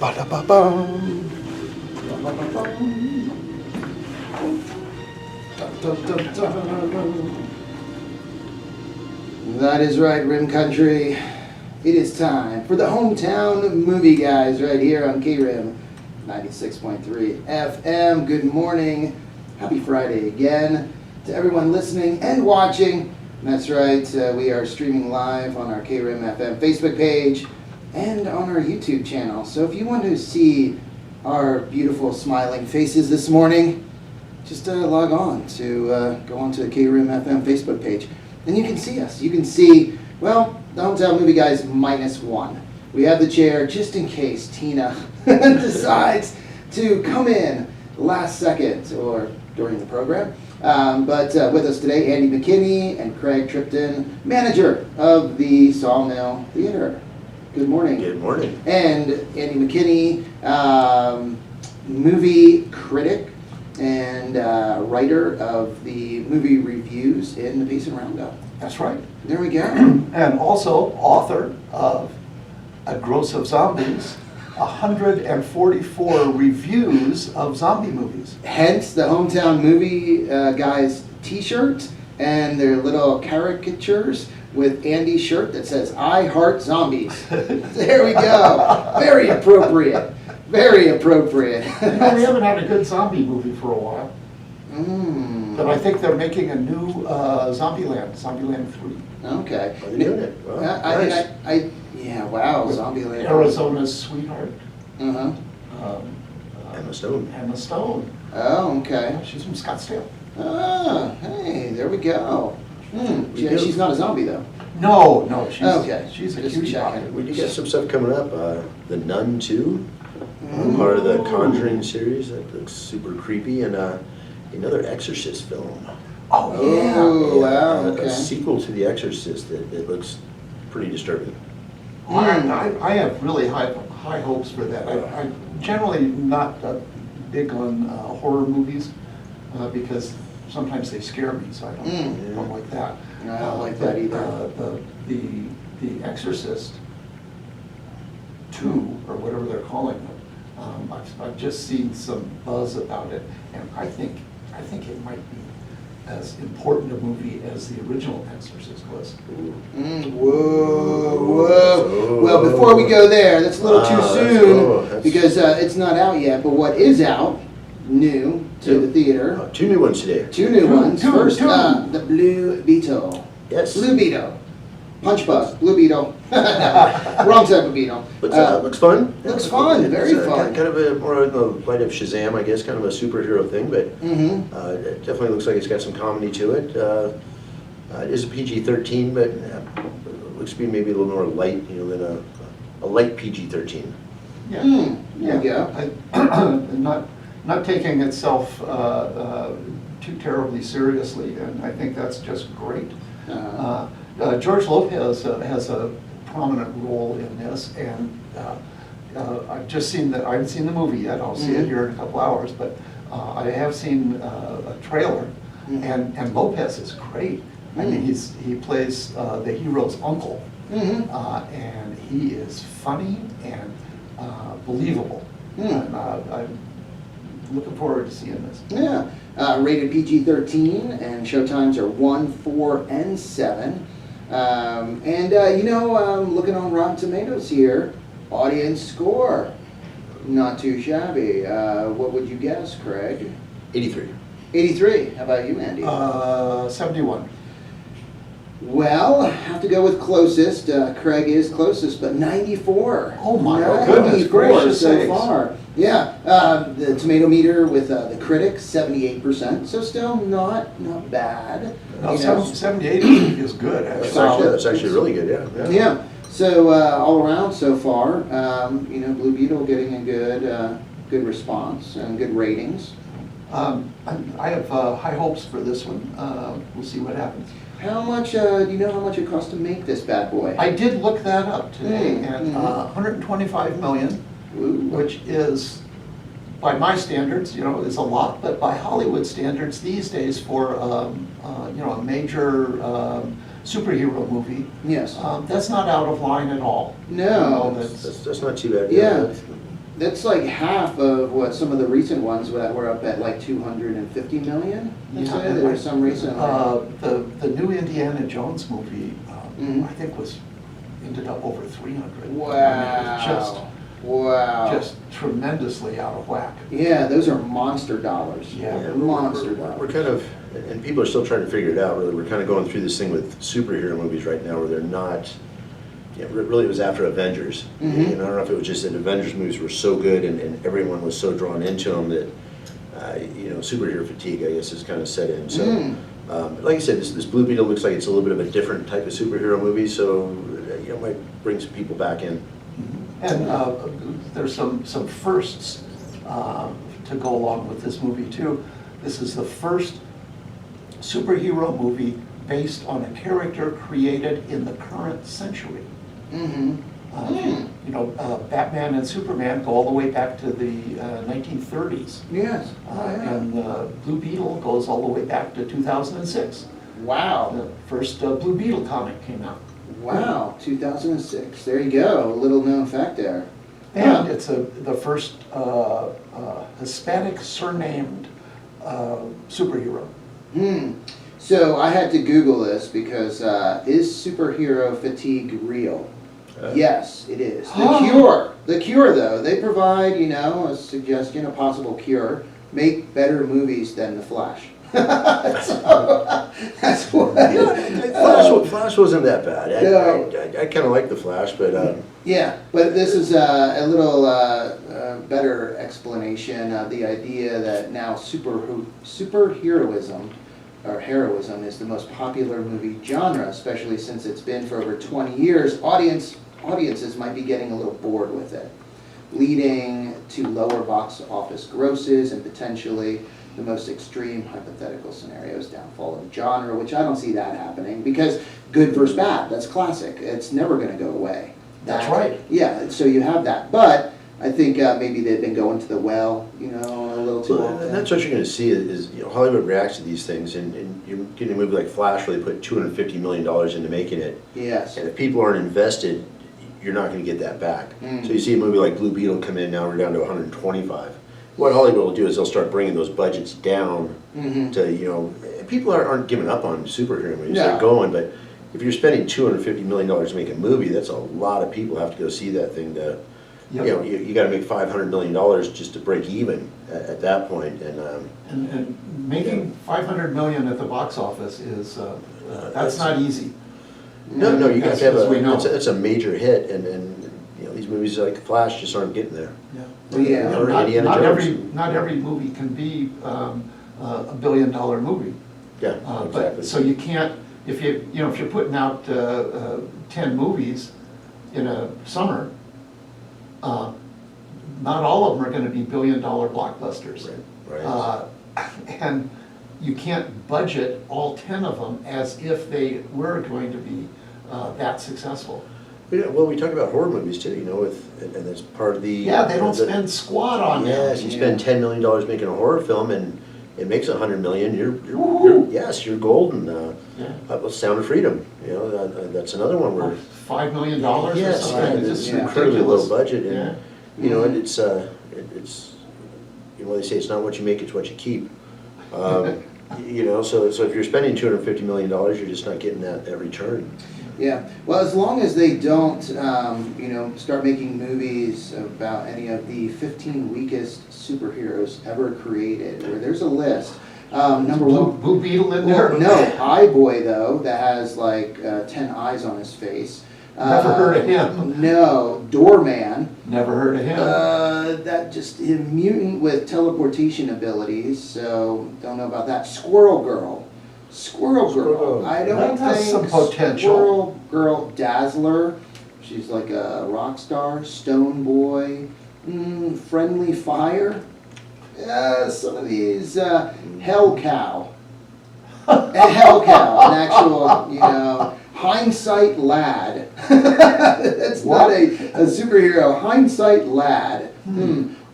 Ba-da-ba-bum. Ba-ba-ba-bum. Dun-dun-dun-dun. That is right, Rim Country. It is time for the hometown movie guys right here on KRIM 96.3 FM. Good morning. Happy Friday again to everyone listening and watching. That's right, we are streaming live on our KRIM FM Facebook page and on our YouTube channel. So if you want to see our beautiful smiling faces this morning, just log on to go onto the KRIM FM Facebook page. And you can see us. You can see, well, the Hometown Movie Guys -1. We have the chair just in case Tina decides to come in last second or during the program. But with us today, Andy McKinney and Craig Tripton, manager of the Sawmill Theatre. Good morning. Good morning. And Andy McKinney, movie critic and writer of the movie reviews in the Payson Roundup. That's right. There we go. And also author of A Gross of Zombies, 144 reviews of zombie movies. Hence the Hometown Movie Guys t-shirt and their little caricatures with Andy's shirt that says, I heart zombies. There we go. Very appropriate. Very appropriate. You know, we haven't had a good zombie movie for a while. But I think they're making a new Zombieland 3. Okay. Oh, they're doing it. Wow. Nice. Yeah, wow, Zombieland. Arizona's Sweetheart. Uh-huh. Emma Stone. Emma Stone. Oh, okay. She's from Scottsdale. Ah, hey, there we go. She's not a zombie, though. No, she's, okay. She's a Just cutie checking. pie. We do get some stuff coming up. The Nun 2, part of the Conjuring series that looks super creepy, and another Exorcist film. Oh, yeah. Oh, wow, A okay. sequel to The Exorcist that looks pretty disturbing. I have really high hopes for that. I'm generally not big on horror movies because sometimes they scare me, so I don't like that. I don't like that either. The Exorcist 2, or whatever they're calling it, I've just seen some buzz about it, and I think it might be as important a movie as the original Exorcist was. Whoa. Well, before we go there, that's a little too soon because it's not out yet, but what is out, new to the theater, 2 new ones today. two new ones. First, two. The Blue Beetle. Yes. Blue Beetle. Punch bug, Blue Beetle. Wrong type of beetle. But looks fun. Looks fun, very It's, fun. Kind of a more in the light of Shazam, I guess, kind of a superhero thing, but it definitely looks like it's got some comedy to it. It is a PG-13, but it looks to be maybe a little more light, than a light PG-13. Yeah. There you go. Not taking itself too terribly seriously, and I think that's just great. George Lopez has a prominent role in this, and I've just seen that. I haven't seen the movie yet. I'll see it here in a couple hours, but I have seen a trailer, and Lopez is great. I mean, he plays the hero's uncle, and he is funny and believable. And I'm looking forward to seeing this. Yeah. Rated PG-13, and showtimes are 1, 4, and 7. Looking on Rotten Tomatoes here, audience score, not too shabby. What would you guess, Craig? 83. 83. How about you, Andy? 71. Well, have to go with closest. Craig is closest, but 94. Oh my 94 goodness gracious so sakes. far. Yeah, the tomato meter with the critics, 78%, so still not bad. No, 78 is good, actually. That's actually really good, yeah. Yeah. So all around so far, Blue Beetle getting a good response and good ratings. I have high hopes for this one. We'll see what happens. How much, do you know how much it cost to make this bad boy? I did look that up today, and 125 million, which is, by my standards, is a lot, but by Hollywood standards these days for, a major superhero movie, Yes. that's not out of line at all. No. That's not too bad. Yeah. That's like half of what some of the recent ones that were up at like 250 million. I'd say. There were some recent. The new Indiana Jones movie, Mhm. I think ended up over 300. Wow. I mean, it was Wow. just tremendously out of whack. Yeah, those are monster dollars. Yeah. Monster We're dollars. kind of, and people are still trying to figure it out, really. We're kind of going through this thing with superhero movies right now where they're not, really it was after Avengers. Mhm. And I don't know if it was just that Avengers movies were so good and everyone was so drawn into them that, superhero fatigue, I guess, has kind of set in. So, like I said, this Blue Beetle looks like it's a little bit of a different type of superhero movie, so, it might bring some people back in. And there's some firsts to go along with this movie too. This is the first superhero movie based on a character created in the current century. Mm-hmm. Batman and Superman go all the way back to the 1930s. Yes. And Blue Beetle goes all the way back to 2006. Wow. The first Blue Beetle comic came out. Wow. 2006. There you go. A little known fact there. And it's the first Hispanic surnamed superhero. So I had to Google this because is superhero fatigue real? Yes, it is. The Cure though, they provide, a suggestion, a possible cure. Make better movies than The Flash. So, that's what. Flash wasn't that bad. I kind of like the Flash, but yeah, but this is a little better explanation of the idea that now superheroism or heroism is the most popular movie genre, especially since it's been for over 20 years. Audiences might be getting a little bored with it, leading to lower box office grosses and potentially the most extreme hypothetical scenarios, downfall of genre, which I don't see that happening because good versus bad, that's classic. It's never going to go away. That's right. Yeah, so you have that. But I think maybe they've been going to the well, a little too well, often. and that's what you're going to see is Hollywood reacts to these things, and you're getting a movie like Flash where they put $250 million into making it. Yes. And if people aren't invested, you're not going to get that back. So you see a movie like Blue Beetle come in, now we're down to 125. What Hollywood will do is they'll start bringing those budgets down to, people aren't giving up on superhero movies, they're going, but if you're spending $250 million to make a movie, that's a lot of people have to go see that thing to, you got to make $500 million just to break even at that point. And making $500 million at the box office is, that's not easy. No, you got to have it's a major hit, and these movies like Flash just aren't getting there. Not every movie can be a $1 billion movie. Yeah, exactly. But so you can't, if you're putting out 10 movies in a summer, not all of them are going to be $1 billion blockbusters. Right. And you can't budget all 10 of them as if they were going to be that successful. Yeah, well, we talk about horror movies too, and that's part of the. Yeah, they don't spend squat on them. Yes, you spend $10 million making a horror film, and it makes $100 million. You're golden. Sound of Freedom, that's another one where $5 million or yes, something. it's Just incredibly ridiculous. low budget, and and it's they say it's not what you make, it's what you keep. So if you're spending $250 million, you're just not getting that return. Yeah, well, as long as they don't, start making movies about any of the 15 weakest superheroes ever created, where there's a list. Number one, Blue Beetle in there? no, Eye Boy though, that has like 10 eyes on his face. Never heard of him. No, Doorman. Never heard of him. That just a mutant with teleportation abilities, so don't know about that. Squirrel Girl. I don't That has think some potential. Squirrel Girl Dazzler. She's like a rock star. Stone Boy. Friendly Fire. Some of these. Hell Cow. Hell Cow. An actual, Hindsight Lad. That's not a superhero. Hindsight Lad.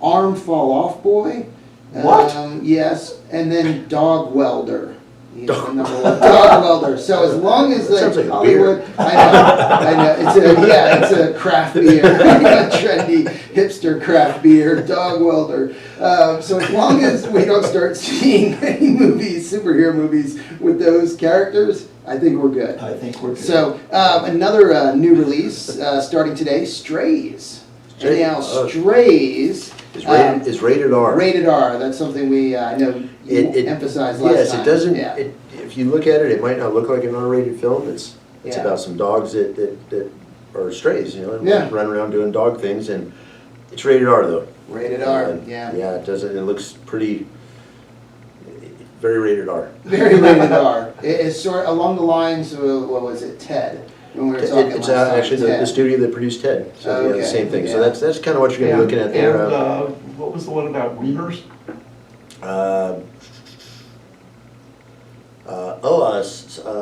Arm Fall Off Boy. What? Yes. And then Dog Welder. He's the number one dog welder. So as long as Sounds like a Hollywood, I know, it's a craft beer, a trendy hipster craft beer, dog welder. So as long as we don't start seeing any movies, superhero movies with those characters, I think we're good. I think we're good. So another new release starting today, Strays. And now Strays Is rated R. Rated R. That's something we I know you emphasized last yes, time. it doesn't. Yeah. If you look at it, it might not look like an R-rated film. It's about some dogs that are strays, run around doing dog things, and it's rated R though. Rated R. Yeah. Yeah, it doesn't. It looks pretty. Very rated R. Very rated R. It's sort of along the lines of what was it, Ted? When we were talking It's last time, actually the studio that produced Ted, so Okay, the same thing. yeah. So that's kind of what you're going to be looking at there. And what was the one about wieners?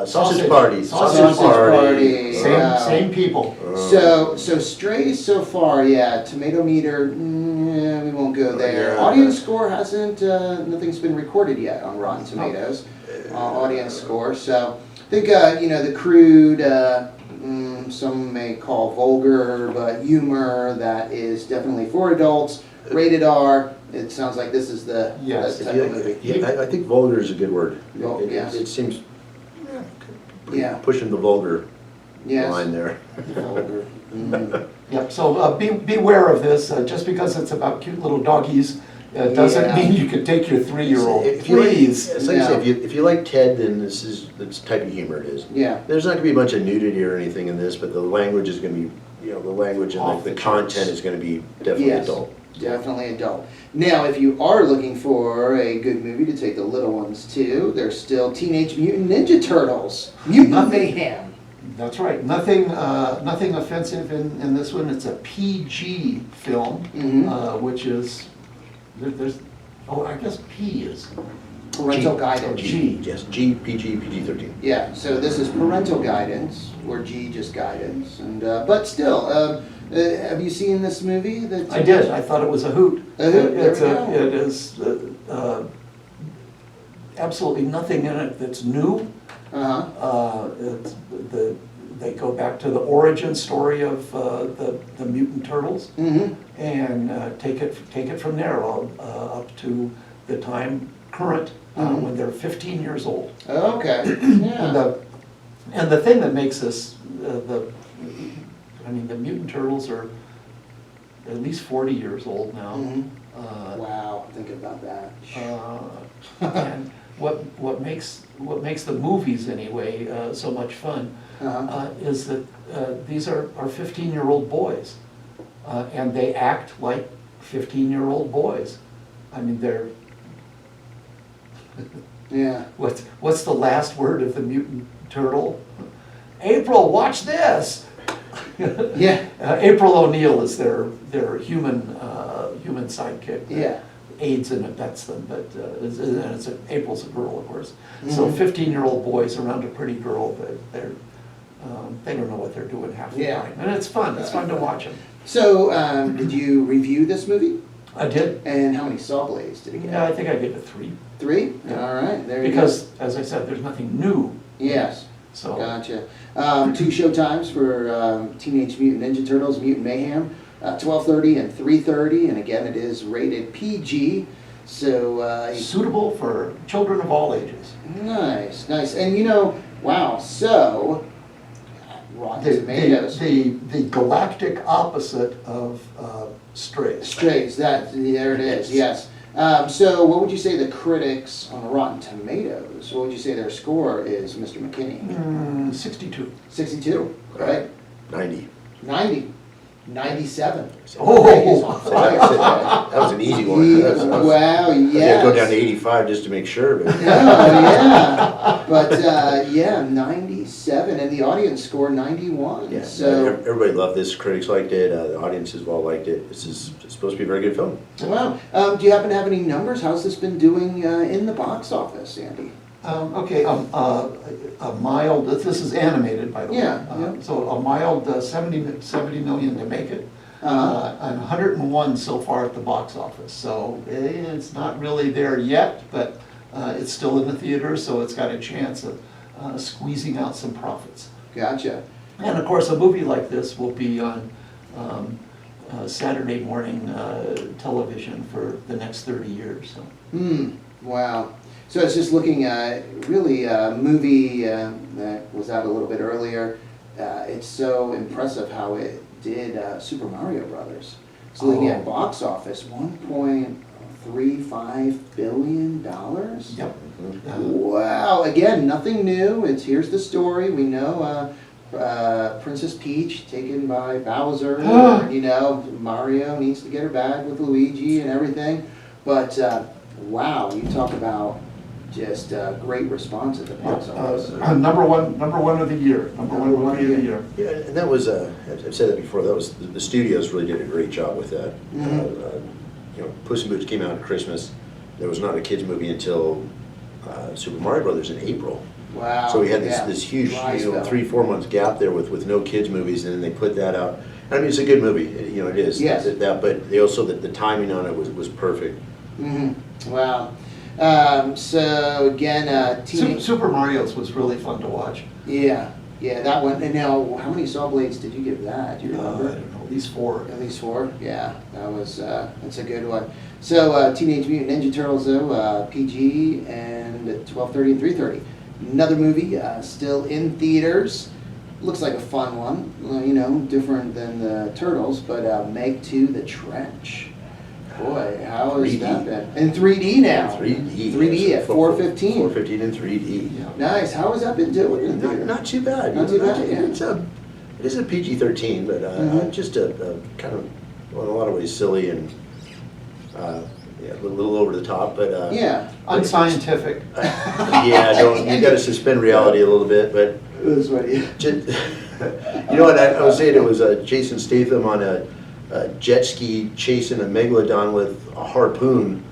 Sausage Party. Sausage Party. Same people. So Strays so far, tomato meter, we won't go there. Yeah. Audience score hasn't, nothing's been recorded yet on Rotten Tomatoes. Audience score, so I think, the crude, some may call vulgar, but humor that is definitely for adults, rated R. It sounds like this is the Yes. type of movie. Yeah, I think vulgar is a good word. Yes. It seems Yeah. pushing the vulgar Yes. line there. Vulgar. Yep, so beware of this, just because it's about cute little doggies, doesn't mean you could take your 3-year-old, If you like- please. It's like I said, if you like Ted, then this is the type of humor it is. Yeah. There's not going to be a bunch of nudity or anything in this, but the language is going to be, the language and Off the the content charts. is going to be definitely Yes. adult. Definitely adult. Now, if you are looking for a good movie to take the little ones to, there's still Teenage Mutant Ninja Turtles. Mutant Mayhem. That's right, nothing offensive in this one, it's a PG film, which is, I guess P is. Parental G. guidance. G. Yes, G, PG, PG-13. Yeah, so this is parental guidance, or G just guidance. And but still, have you seen this movie? I did, I thought it was a hoot. A hoot, there we go. It is absolutely nothing in it that's new. It's they go back to the origin story of the mutant turtles and take it from there up to the time current when they're 15 years old. Okay. Yeah. And the thing that makes this the mutant turtles are at least 40 years old now. Wow, think about that. And what makes the movies anyway so much fun is that these are 15-year-old boys, and they act like 15-year-old boys. I mean, they're Yeah. what's the last word of the mutant turtle? April, watch this. Yeah. April O'Neil is their human sidekick. Yeah. Aids and abets them, but April's a girl, of course. So 15-year-old boys around a pretty girl, they don't know what they're doing half the time, and it's fun. It's fun to watch them. So, did you review this movie? I did. And how many saw blades did it get? Yeah, I think I gave it 3. 3? Yeah. All right, there you go. Because, as I said, there's nothing new. Yes. So. Gotcha. 2 show times for Teenage Mutant Ninja Turtles, Mutant Mayhem, 12:30 and 3:30, and again, it is rated PG. So Suitable for children of all ages. nice, nice, and wow. So Rotten Tomatoes. The galactic opposite of Strays. Strays. There it is. Yes. So what would you say the critics on Rotten Tomatoes? What would you say their score is, Mr. McKinney? 62. 62. Right. 90. 90. 97. Oh. That was an easy one. Wow, I had yes. to go down to 85 just to make sure. But. Oh, yeah. But, 97, and the audience score 91. Yeah, So, everybody loved this. Critics liked it. The audience as well liked it. It's supposed to be a very good film. wow. Do you happen to have any numbers? How's this been doing in the box office, Andy? Okay, a mild, this is animated, by the way. Yeah. So a mild 70 million to make it. And 101 so far at the box office. So it's not really there yet, but it's still in the theater, so it's got a chance of squeezing out some profits. Gotcha. And of course, a movie like this will be on Saturday morning television for the next 30 years. So. Wow. So I was just looking at really a movie that was out a little bit earlier. It's so impressive how it did Super Mario Brothers. So looking at box office, $1.35 billion. Yep. Wow. Again, nothing new. Here's the story. We know Princess Peach taken by Bowser. You know, Mario needs to get her back with Luigi and everything. But wow, you talk about just great response at the box office. Number one of the year. Number one movie of the year. Yeah, and that was, I've said that before, that was, the studios really did a great job with that. You know, Puss in Boots came out at Christmas. There was not a kids movie until Super Mario Brothers in April. Wow. So we had this huge, 3-4 months gap there with no kids movies, and then they put that out. I mean, it's a good movie, you know, it is. Yes. But they also, the timing on it was perfect. Wow. So again, Super Mario's was really fun to watch. Yeah, that one. And now, how many saw blades did you give that? Do you remember? I don't know, at least 4. At least 4. Yeah, that was that's a good one. So Teenage Mutant Ninja Turtles, though, PG and 12:30 and 3:30. Another movie still in theaters. Looks like a fun one. You know, different than the Turtles, but Meg 2: The Trench. Boy, how has that been? In 3D now. 3D at 4:15. 4:15 in 3D. Yeah. Nice. How has that been doing in theater? Not too bad. Not too bad, yeah. It is a PG-13, but just a kind of, well, in a lot of ways, silly and a little over the top. But unscientific. You got to suspend reality a little bit. But That's what you know what? I was saying it was Jason Statham on a jet ski chasing a megalodon with a harpoon.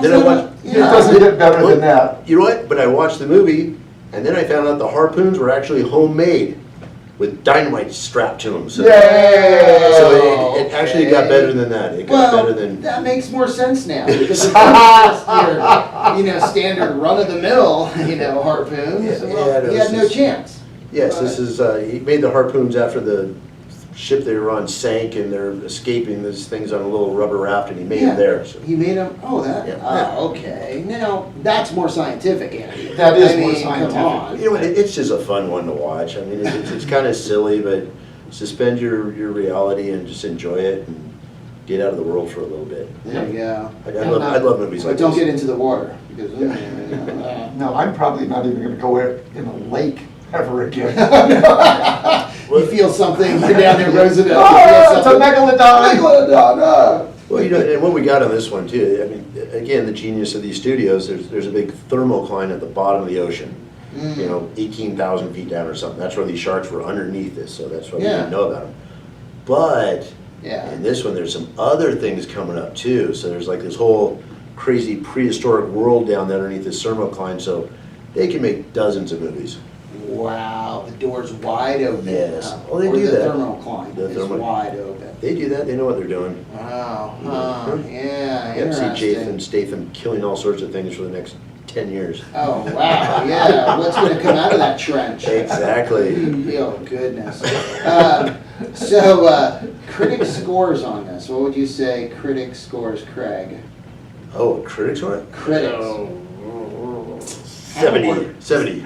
Then I watched. It doesn't get better than that. You know what? But I watched the movie, and then I found out the harpoons were actually homemade, with dynamite strapped to them. So, Yay! So it actually got better than that. It got better than. That makes more sense now because it's not just your, standard run of the mill, harpoons. He had no chance. Yes, this is. He made the harpoons after the ship they were on sank, and they're escaping these things on a little rubber raft, and he made them there. So. He made them. Oh, that. Okay. Now that's more scientific, Andy. That is more scientific. Come on. You know, it's just a fun one to watch. I mean, it's kind of silly, but suspend your reality and just enjoy it and get out of the world for a little bit. There you go. I love movies like this. But don't this. get into the water because. No, I'm probably not even going to go in a lake ever again. You feel something, you're down there, Roosevelt. It's a megalodon! Well, and what we got on this one too, I mean, again, the genius of these studios, there's a big thermocline at the bottom of the ocean, 18,000 feet down or something. That's where these sharks were underneath this, so that's why we didn't know about them. But in this one, there's some other things coming up too. So there's like this whole crazy prehistoric world down there underneath this thermocline, so they can make dozens of movies. Wow, the door's wide open. Yes. Well, they do the that. Thermocline is wide open. They do that. They know what they're doing. Wow. Yeah, You interesting. see Jason Statham killing all sorts of things for the next 10 years. Oh, wow. Yeah. What's going to come out of that trench? Exactly. Oh, goodness. So, critic scores on this. What would you say critic scores, Craig? Oh, critics on it? Critics. 70.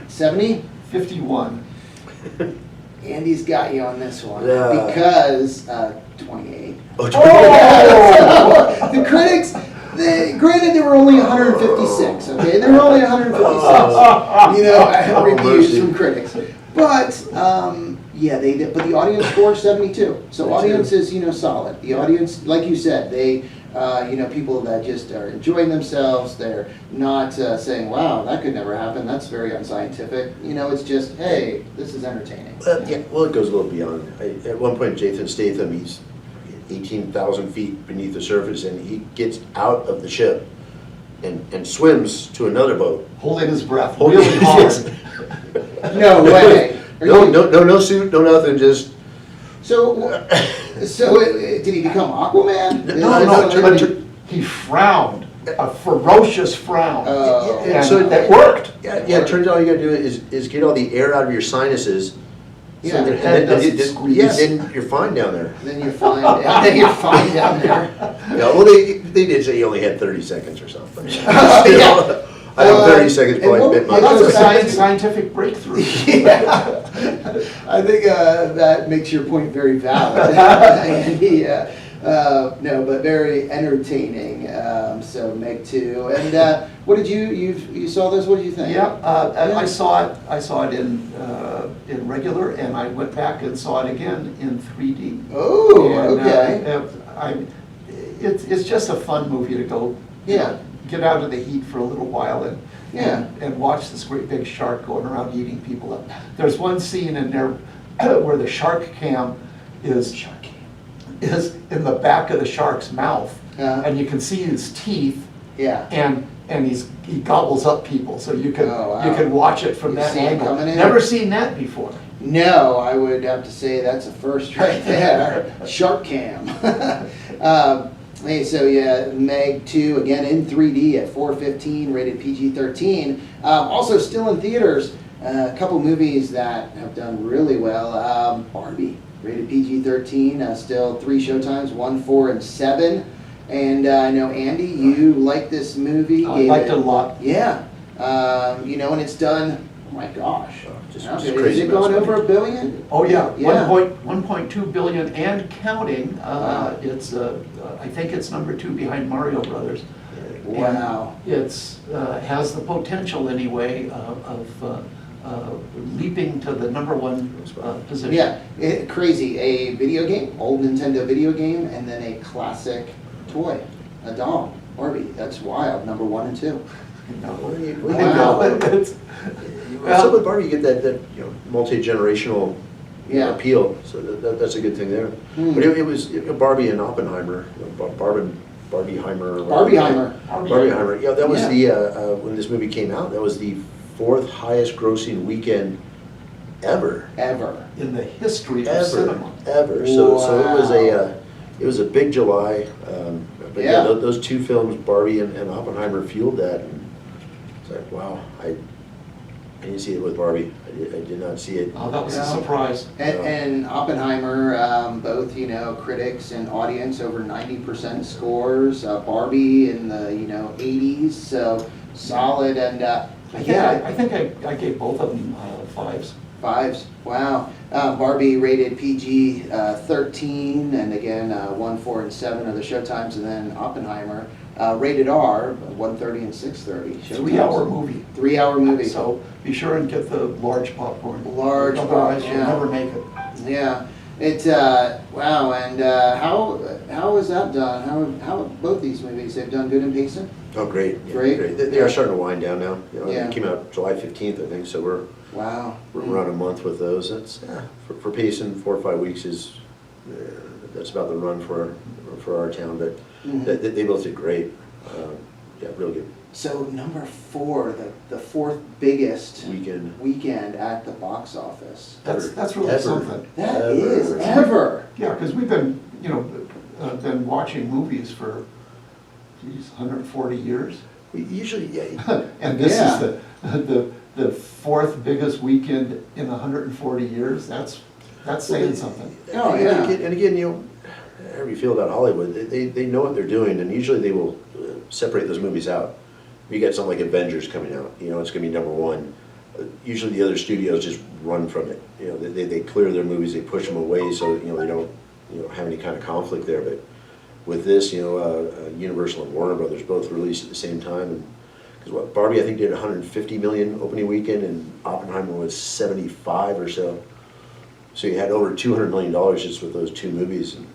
70? 51. Andy's got you on this one Yeah. because 28. Oh, The critics, granted there were only 156, okay? There were only 156, reviews from critics. But, they did, but the audience score 72. So audience is, solid. The audience, like you said, they, people that just are enjoying themselves, they're not saying, wow, that could never happen, that's very unscientific. It's just, hey, this is entertaining. Well, it goes a little beyond. At one point, Jason Statham, he's 18,000 feet beneath the surface, and he gets out of the ship and swims to another boat. Holding his breath really hard. No way. No suit, no nothing, just... So did he become Aquaman? No, he frowned. a ferocious frown. Oh. And So it worked. Yeah, it turns out all you gotta do is get all the air out of your sinuses. Yeah. So that- Your head doesn't squeeze. yeah, then you're fine down there. Then you're fine. Then you're fine down there. Yeah, well, they did say you only had 30 seconds or something. Yeah. I know 30 seconds and probably what- bit Well, my. that's a scientific breakthrough. Yeah. I think that makes your point very valid. Andy, no, but very entertaining. So Meg 2. And what did you saw this? What did you think? Yeah, Yeah. I saw it in regular, and I went back and saw it again in 3D. Oh, And, okay. It's just a fun movie to go, Yeah. get out of the heat for a little while Yeah. and watch this great big shark going around eating people up. There's one scene in there where the shark cam is in the back of the shark's mouth, and you can see his teeth, Yeah. and he gobbles up people, so you can Oh, wow. you can watch it from You that see it angle. coming in? Never seen that before. No, I would have to say that's a first right there. Shark Cam. Hey, so yeah, Meg 2 again in 3D at 4:15, rated PG-13. Also still in theaters, a couple movies that have done really well. Barbie, rated PG-13, still 3 showtimes, 1, 4, and 7. And I know Andy, you like this movie. I liked it a lot. Yeah, and it's done. Oh my gosh, Just Okay, crazy is it going amounts of over $1 billion? Oh, yeah, Yeah. 1.2 billion and counting. Wow. It's, I think it's number 2 behind Mario Brothers. Wow. And it's, has the potential anyway of leaping to the number 1 position. Yeah, crazy. A video game, old Nintendo video game, and then a classic toy, a doll, Barbie. That's wild. Number 1 and 2. Well, I know, it's- So with Barbie, you get that multi-generational Yeah. appeal, so that's a good thing there. But it was Barbie and Oppenheimer, Barbieheimer. Barbieheimer, yeah, that was Yeah. when this movie came out, that was the 4th highest grossing weekend ever. Ever. in the history of cinema. Ever. So Wow. it was a big July. But Yeah. those 2 films, Barbie and Oppenheimer, fueled that. And it's like, wow, I didn't see it with Barbie. I did not see it. Oh, that was Yeah. a surprise. And Oppenheimer, both critics and audience over 90% scores. Barbie in the 80s, so solid. And I think I gave both of them 5s. 5s. Wow. Barbie rated PG-13, and again 1, 4, and 7 are the showtimes, and then Oppenheimer rated R, 1:30 and 6:30. 3-hour movie. 3-hour movie. So be sure and get the large popcorn. Large Otherwise, popcorn, you'll yeah. never make it. Yeah. It's wow. And how is that done? How both these movies they've done good in pacing? Oh, great. Yeah, Great. They are starting to wind down now. Yeah. It came out July 15th, I think, so we're Wow. around a month with those. That's for pacing, 4 or 5 weeks is that's about the run for our town. But Mhm. they both did great. Yeah, real good So number 4, the 4th biggest weekend. at the box office. That's really Ever. something. That Ever. is ever. Yeah, because we've been, been watching movies for, 140 years. We usually, yeah. And this Yeah. is the 4th biggest weekend in 140 years. That's saying something. Oh, yeah. And again, however you feel about Hollywood, they know what they're doing, and usually they will separate those movies out. You get something like Avengers coming out, it's gonna be number 1. Usually the other studios just run from it. They clear their movies, they push them away, so they don't have any kind of conflict there. But with this, Universal and Warner Brothers both released at the same time. Because Barbie I think did 150 million opening weekend, and Oppenheimer was 75 or so. So you had over $200 million just with those 2 movies. And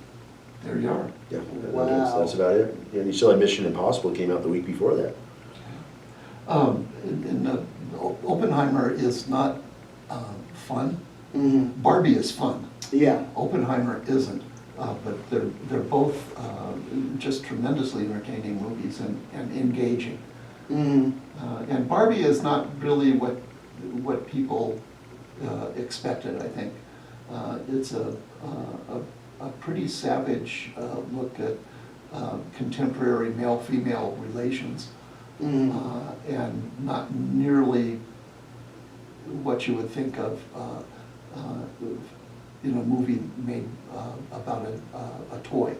There you are. yeah, Wow. that's about it. And you still had Mission Impossible came out the week before that. Oppenheimer is not fun. Hmm. Barbie is fun. Yeah. Oppenheimer isn't, but they're both just tremendously entertaining movies and engaging. Hmm. And Barbie is not really what people expected, I think. It's a pretty savage look at contemporary male-female relations, and not nearly what you would think of in a movie made about a toy.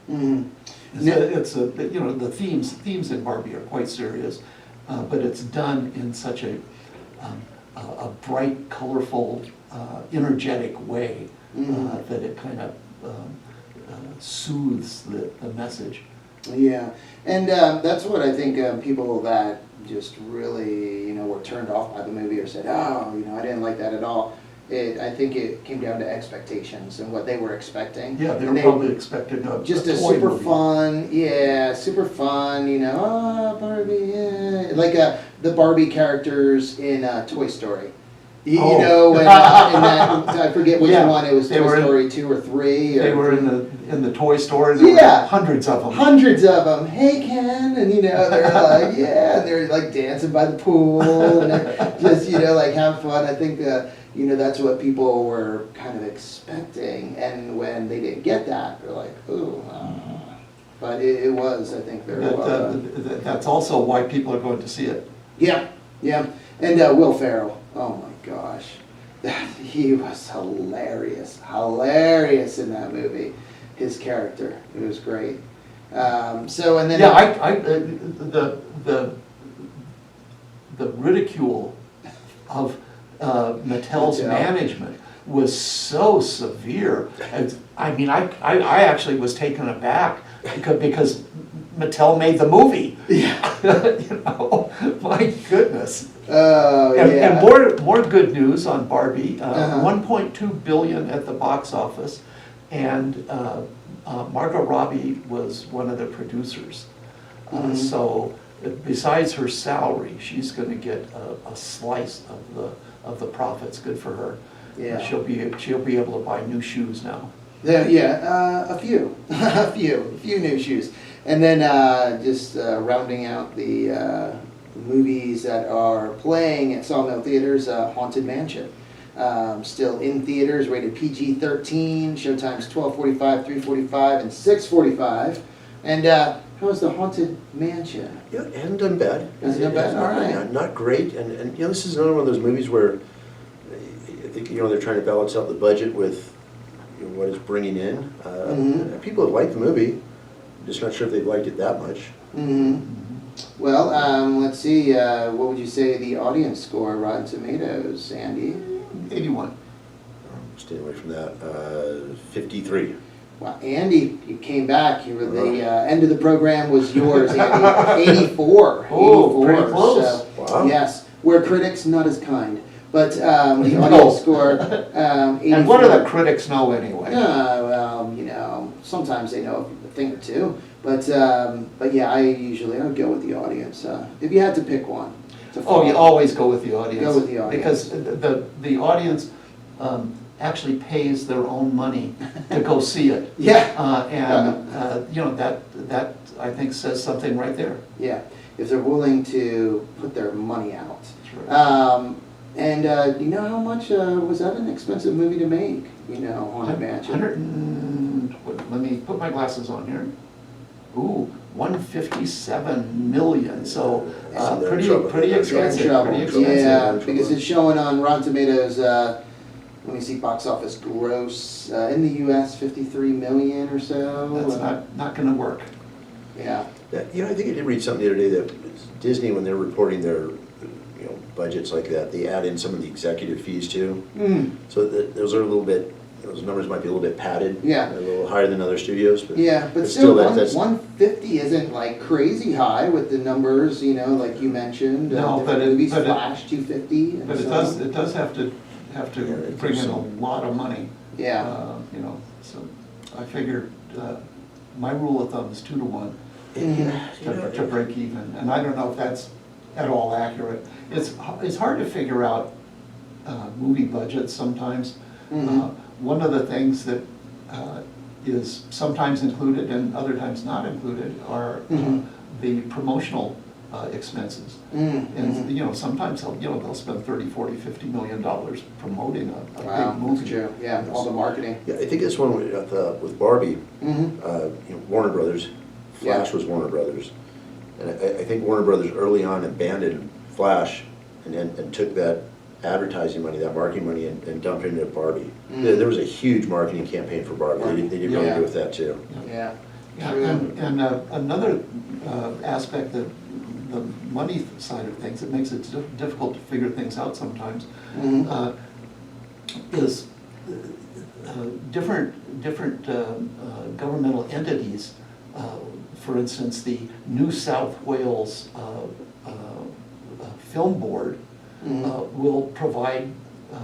It's you know, the themes in Barbie are quite serious, but it's done in such a bright, colorful, energetic way that it kind of soothes the message. Yeah, and that's what I think people that just really, you know, were turned off by the movie or said, oh, you know, I didn't like that at all. I think it came down to expectations and what they were expecting. Yeah, they And were probably expecting just a toy super movie. fun, yeah, super fun, you know, Barbie, yeah. Like the Barbie characters in Toy Story. You Oh. know, when, in that, I forget which Yeah, one, it was they Toy were in- Story 2 or 3. Or They were in the toy store, and there Yeah. were hundreds of them. Hundreds of them. Hey, Ken, and you know they're like, yeah, and they're like dancing by the pool, and they're just, you know, like having fun. I think you know, that's what people were kind of expecting, and when they didn't get that, they're like, ooh. But it was, I think, very well done. That's also why people are going to see it. Yeah, yeah, and Will Ferrell. Oh my gosh, he was hilarious in that movie. His character, it was great. So and then Yeah, the ridicule of Mattel's Mattel. management was so severe. I mean, I actually was taken aback because Mattel made the movie. Yeah. You know, my goodness. Oh And, yeah. and more good news on Barbie. Uh-huh. 1.2 billion at the box office, and Margot Robbie was one of the producers. So besides her salary, she's going to get a slice of the profits. Good for her. Yeah. She'll be able to buy new shoes now. Yeah, a few new shoes, and then just rounding out the movies that are playing at Sawmill Theatres, Haunted Mansion, still in theaters, rated PG-13. Showtimes 12:45, 3:45, and 6:45. And how was the Haunted Mansion? Yeah, it hadn't done bad. Hasn't done bad? All right. Yeah, not great, and you know, this is another one of those movies where I think, you know, they're trying to balance out the budget with, you know, what it's bringing in. People have liked the movie, just not sure if they've liked it that much. Well, let's see. What would you say the audience score, Rotten Tomatoes, Andy? 81. Stay away from that. 53. Wow, Andy, you came back. You were the end of the program was yours, Andy. 84. Oh, 84. pretty close. So, Wow. yes, we're critics, not as kind. But the audience score, 84. And what do the critics know anyway? Well, you know, sometimes they know a thing or two. But yeah, I would go with the audience. If you had to pick one. To Oh, follow. you always go with the audience. Go with the audience. Because the audience actually pays their own money to go see it. Yeah. You know, that I think says something right there. Yeah, if they're willing to put their money out. That's right. And do you know how much was that an expensive movie to make? You know, Haunted Mansion. Let me put my glasses on here. Ooh, 157 million. So So they're in pretty trouble. pretty They're in expensive. trouble. Pretty expensive. Yeah, Trouble. because it's showing on Rotten Tomatoes. Let me see, box office gross in the U.S. 53 million or so. That's not going to work. Yeah. You know, I think I did read something the other day that Disney, when they're reporting their, you know, budgets like that, they add in some of the executive fees too. So those are a little bit, those numbers might be a little bit padded. Yeah. A little higher than other studios, but. Yeah, but still, that's. 150 isn't like crazy high with the numbers, you know, like you mentioned. No, different but it- movies but it- Flash 250. And But it does have to Yeah, bring in a some- lot of money. Yeah. You know, so I figured my rule of thumb is 2 to 1 to break even, and I don't know if that's at all accurate. It's hard to figure out movie budgets sometimes. One of the things that is sometimes included and other times not included are the promotional expenses. And, you know, sometimes they'll spend 30, 40, 50 million dollars promoting a Wow, big movie. that's true. Yeah, all the marketing. Yeah, I think this one with Barbie, you know, Warner Brothers Flash was Warner Brothers. And I think Warner Brothers early on abandoned Flash and took that advertising money, that marketing money, and dumped it into Barbie. There was a huge marketing campaign for Barbie. They did really good with that too. Yeah. And another aspect that the money side of things, it makes it difficult to figure things out sometimes, is different governmental entities. For instance, the New South Wales Film Board will provide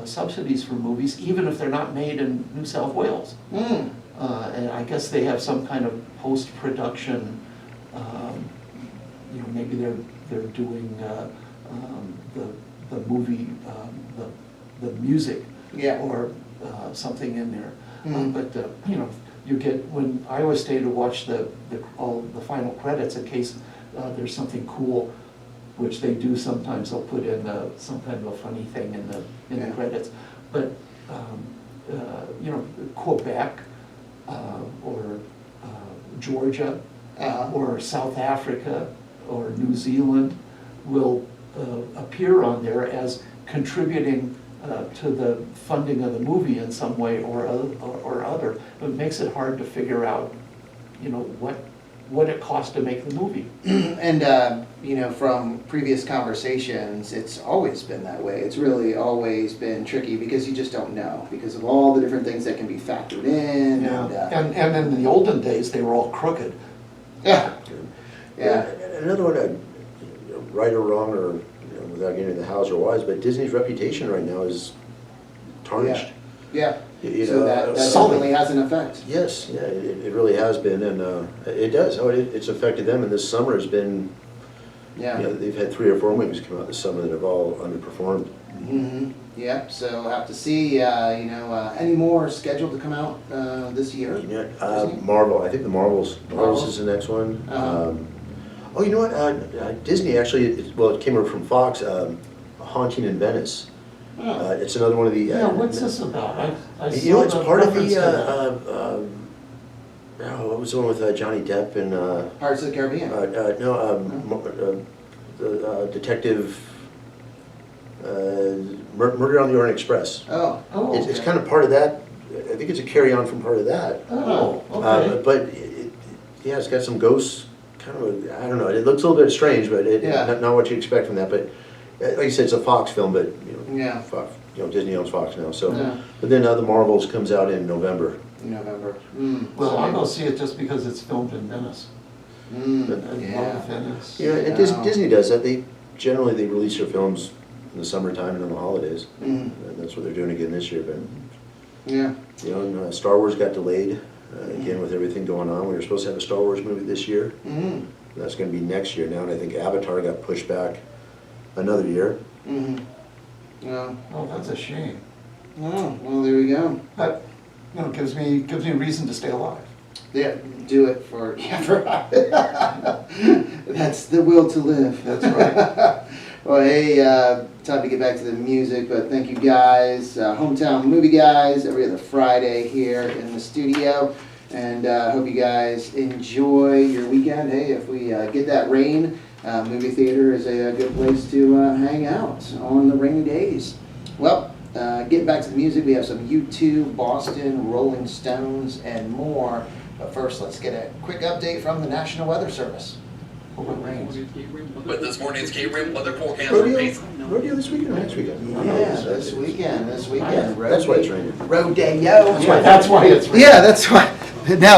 subsidies for movies even if they're not made in New South Wales. And I guess they have some kind of post-production, maybe they're doing the movie, the music, or something in there. But you get, when I always stay to watch all the final credits in case there's something cool, which they do sometimes. They'll put in some kind of a funny thing in the credits. But Quebec or Georgia or South Africa or New Zealand will appear on there as contributing to the funding of the movie in some way or other. It makes it hard to figure out, what it costs to make the movie. And from previous conversations, it's always been that way. It's really always been tricky because you just don't know, because of all the different things that can be factored in. And in the olden days, they were all crooked. Yeah. Another one, right or wrong, or without getting into the hows or whys, but Disney's reputation right now is tarnished. Yeah. So that certainly has an effect. Yes, yeah, it really has been, and it does. It's affected them, and this summer has been. They've had 3 or 4 movies come out this summer that have all underperformed. Yeah. So we'll have to see. Any more scheduled to come out this year? Marvel. I think the Marvels is the next one. You know what? Disney actually. It came over from Fox. Haunting in Venice. It's another one of the. What's this about? It's part of the. What was the one with Johnny Depp and? Pirates of the Caribbean. The detective. Murder on the Orient Express. It's kind of part of that. I think it's a carry-on from part of that. Okay. But it's got some ghosts. Kind of, I don't know. It looks a little bit strange, but not what you expect from that. But like you said, it's a Fox film, but Fox, Disney owns Fox now. So, but then the Marvels comes out in November. Well, I'll go see it just because it's filmed in Venice. Venice. And Disney does that. They generally release their films in the summertime and on the holidays. And that's what they're doing again this year. But and Star Wars got delayed again with everything going on. We were supposed to have a Star Wars movie this year. That's going to be next year now, and I think Avatar got pushed back another year. Oh, that's a shame. Oh, well, there we go. That gives me reason to stay alive. Yeah, do it for that's the will to live. That's right. Well, hey, time to get back to the music, but thank you guys, Hometown Movie Guys, every other Friday here in the studio, and hope you guys enjoy your weekend. Hey, if we get that rain, movie theater is a good place to hang out on the rainy days. Well, getting back to the music, we have some U2, Boston, Rolling Stones, and more. But first, let's get a quick update from the National Weather Service. With this morning's KRIM weather forecast. Rodeo this weekend or next weekend? Yeah, this weekend. That's why it's raining. Rodeo. That's why it's raining. Yeah, that's why. Now,